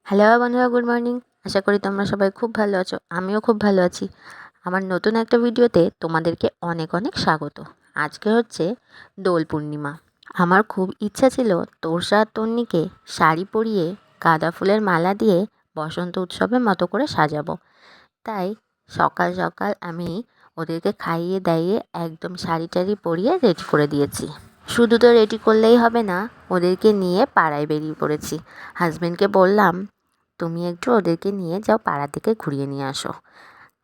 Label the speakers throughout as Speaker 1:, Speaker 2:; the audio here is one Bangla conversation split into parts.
Speaker 1: হ্যালো বন্ধুরা, গুড মর্নিং। আশা করি তোমরা সবাই খুব ভালো আছো। আমিও খুব ভালো আছি। আমার নতুন একটা ভিডিওতে তোমাদেরকে অনেক অনেক স্বাগত। আজকে হচ্ছে দোল পূর্ণিমা। আমার খুব ইচ্ছা ছিল তোরসা আর তন্নিকে শাড়ি পরিয়ে গাঁদা ফুলের মালা দিয়ে বসন্ত উৎসবের মতো করে সাজাবো। তাই সকাল সকাল আমি ওদেরকে খাইয়ে দাইয়ে একদম শাড়ি টাড়ি পরিয়ে রেডি করে দিয়েছি। শুধু তো রেডি করলেই হবে না, ওদেরকে নিয়ে পাড়ায় বেরিয়ে পড়েছি। হাজব্যান্ডকে বললাম, তুমি একটু ওদেরকে নিয়ে যাও, পাড়া থেকে ঘুরিয়ে নিয়ে আসো।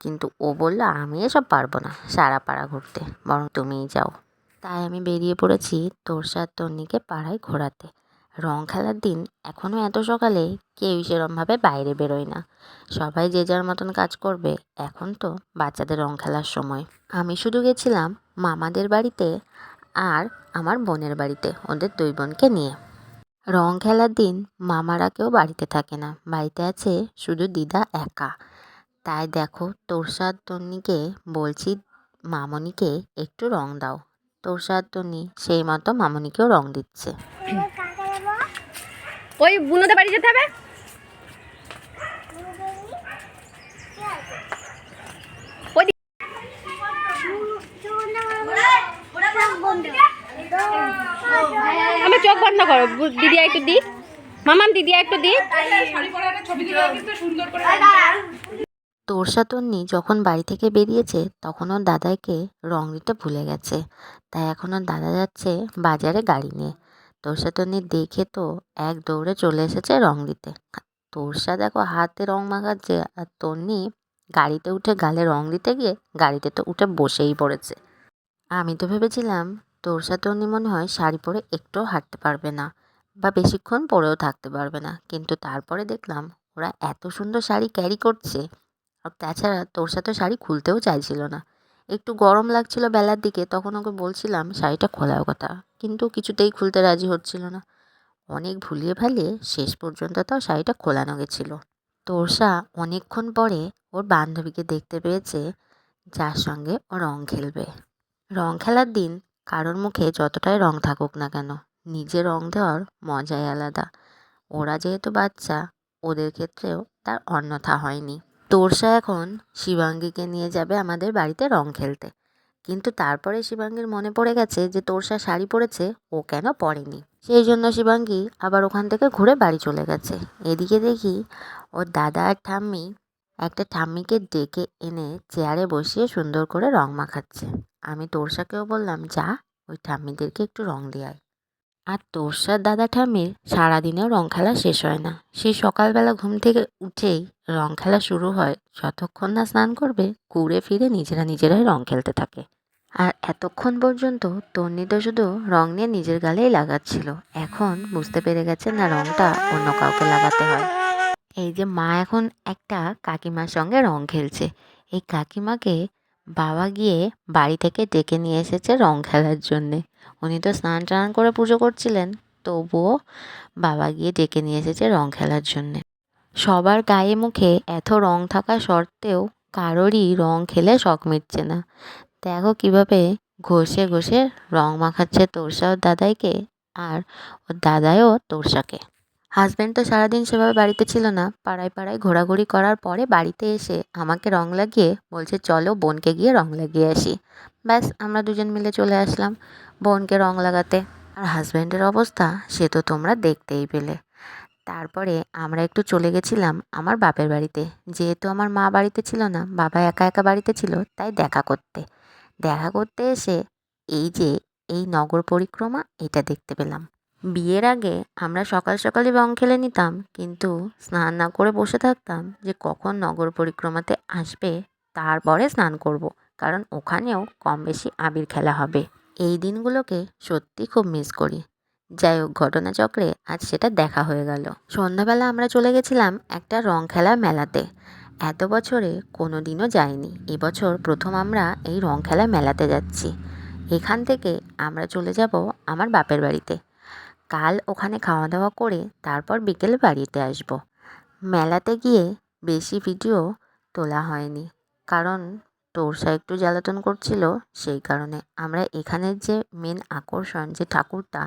Speaker 1: কিন্তু ও বলল, আমি এসব পারবো না সারা পাড়া ঘুরতে, বরং তুমিই যাও। তাই আমি বেরিয়ে পড়েছি তোরসা আর তন্নিকে পাড়ায় ঘোরাতে। রং খেলার দিন এখনও এত সকালে কেউই সেরমভাবে বাইরে বেরোয় না। সবাই যে যার মতন কাজ করবে। এখন তো বাচ্চাদের রং খেলার সময়। আমি শুধু গেছিলাম মামাদের বাড়িতে আর আমার বোনের বাড়িতে, ওদের দুই বোনকে নিয়ে। রং খেলার দিন মামারা কেউ বাড়িতে থাকে না, বাড়িতে আছে শুধু দিদা একা। তাই দেখো তোরসা আর তন্নিকে বলছি, মামনিকে একটু রং দাও। তোরসা আর তন্নি সেই মতো মামনিকেও রং দিচ্ছে।
Speaker 2: ওই বুনোদের বাড়ি যেতে হবে। আমি চোখ বন্ধ করো, দিদি একটু দি, মামাম দিদি একটু দি।
Speaker 1: তোরসা তন্নি যখন বাড়ি থেকে বেরিয়েছে তখন ওর দাদাকে রং দিতে ভুলে গেছে। তাই এখন ওর দাদা যাচ্ছে বাজারে গাড়ি নিয়ে। তোরসা তন্নি দেখে তো এক দৌড়ে চলে এসেছে রং দিতে। তোরসা দেখো হাতে রং মাখাচ্ছে, আর তন্নি গাড়িতে উঠে গালে রং দিতে গিয়ে গাড়িতে তো উঠে বসেই পড়েছে। আমি তো ভেবেছিলাম তোরসা তন্নি মনে হয় শাড়ি পরে একটুও হাঁটতে পারবে না, বা বেশিক্ষণ পরেও থাকতে পারবে না। কিন্তু তারপরে দেখলাম ওরা এত সুন্দর শাড়ি ক্যারি করছে। আর তাছাড়া তোরসা তো শাড়ি খুলতেও চাইছিল না। একটু গরম লাগছিল বেলার দিকে, তখন ওকে বলছিলাম শাড়িটা খোলার কথা, কিন্তু কিছুতেই খুলতে রাজি হচ্ছিল না। অনেক ভুলিয়ে ভালিয়ে শেষ পর্যন্ত তাও শাড়িটা খোলানো গেছিল। তোরসা অনেকক্ষণ পরে ওর বান্ধবীকে দেখতে পেয়েছে, যার সঙ্গে ও রং খেলবে। রং খেলার দিন কারোর মুখে যতটাই রং থাকুক না কেন, নিজে রং দেওয়ার মজাই আলাদা। ওরা যেহেতু বাচ্চা, ওদের ক্ষেত্রেও তার অন্যথা হয়নি। তোরসা এখন শিবাঙ্গীকে নিয়ে যাবে আমাদের বাড়িতে রং খেলতে। কিন্তু তারপরে শিবাঙ্গীর মনে পড়ে গেছে যে তোরসা শাড়ি পরেছে, ও কেন পরেনি। সেই জন্য শিবাঙ্গী আবার ওখান থেকে ঘুরে বাড়ি চলে গেছে। এদিকে দেখি ওর দাদা আর ঠাম্মি একটা ঠাম্মিকে ডেকে এনে চেয়ারে বসিয়ে সুন্দর করে রং মাখাচ্ছে। আমি তোরসাকেও বললাম, যা ওই ঠাম্মিদেরকে একটু রং দিয়ে আয়। আর তোরসার দাদা ঠাম্মির সারাদিনেও রং খেলা শেষ হয় না। সেই সকালবেলা ঘুম থেকে উঠেই রং খেলা শুরু হয়, যতক্ষণ না স্নান করবে ঘুরে ফিরে নিজেরাই রং খেলতে থাকে। আর এতক্ষণ পর্যন্ত তন্নি তো শুধু রং নিয়ে নিজের গালেই লাগাচ্ছিল। এখন বুঝতে পেরে গেছে না, রংটা অন্য কাউকে লাগাতে হয়। এই যে মা এখন একটা কাকিমার সঙ্গে রং খেলছে। এই কাকিমাকে বাবা গিয়ে বাড়ি থেকে ডেকে নিয়ে এসেছে রং খেলার জন্যে। উনি তো স্নান টান করে পুজো করছিলেন, তবুও বাবা গিয়ে ডেকে নিয়ে এসেছে রং খেলার জন্যে। সবার গায়ে মুখে এত রং থাকা সত্ত্বেও কারোরই রং খেলে শখ মিটছে না। দেখো কীভাবে ঘষে ঘষে রং মাখাচ্ছে তোরসা ওর দাদাইকে, আর ওর দাদাইও তোরসাকে। হাজব্যান্ড তো সারাদিন সেভাবে বাড়িতে ছিল না, পাড়ায় পাড়ায় ঘোরাঘুরি করার পরে বাড়িতে এসে আমাকে রং লাগিয়ে বলছে, চলো বোনকে গিয়ে রং লাগিয়ে আসি। ব্যাস, আমরা দুজন মিলে চলে আসলাম বোনকে রং লাগাতে। আর হাজব্যান্ডের অবস্থা সে তো তোমরা দেখতেই পেলে। তারপরে আমরা একটু চলে গেছিলাম আমার বাপের বাড়িতে। যেহেতু আমার মা বাড়িতে ছিল না, বাবা একা একা বাড়িতে ছিল, তাই দেখা করতে এসে এই যে এই নগর পরিক্রমা এটা দেখতে পেলাম। বিয়ের আগে আমরা সকাল সকালই রং খেলে নিতাম, কিন্তু স্নান না করে বসে থাকতাম যে কখন নগর পরিক্রমাতে আসবে, তারপরে স্নান করব, কারণ ওখানেও কম বেশি আবির খেলা হবে। এই দিনগুলোকে সত্যি খুব মিস করি। যাই হোক, ঘটনাচক্রে আজ সেটা দেখা হয়ে গেল। সন্ধ্যাবেলা আমরা চলে গেছিলাম একটা রং খেলার মেলাতে। এত বছরে কোনো দিনও যাইনি, এবছর প্রথম আমরা এই রং খেলা মেলাতে যাচ্ছি। এখান থেকে আমরা চলে যাব আমার বাপের বাড়িতে। কাল ওখানে খাওয়া দাওয়া করে তারপর বিকেলে বাড়িতে আসব। মেলাতে গিয়ে বেশি ভিডিও তোলা হয়নি, কারণ তোরসা একটু জ্বালাতন করছিল। সেই কারণে আমরা এখানের যে মেন আকর্ষণ যে ঠাকুরটা,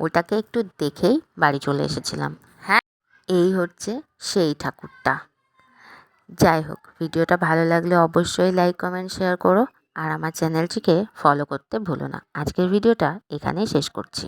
Speaker 1: ওটাকে একটু দেখেই বাড়ি চলে এসেছিলাম। হ্যাঁ, এই হচ্ছে সেই ঠাকুরটা। যাই হোক, ভিডিওটা ভালো লাগলে অবশ্যই লাইক কমেন্ট শেয়ার করো আর আমার চ্যানেলটিকে ফলো করতে ভুলো না। আজকের ভিডিওটা এখানেই শেষ করছি।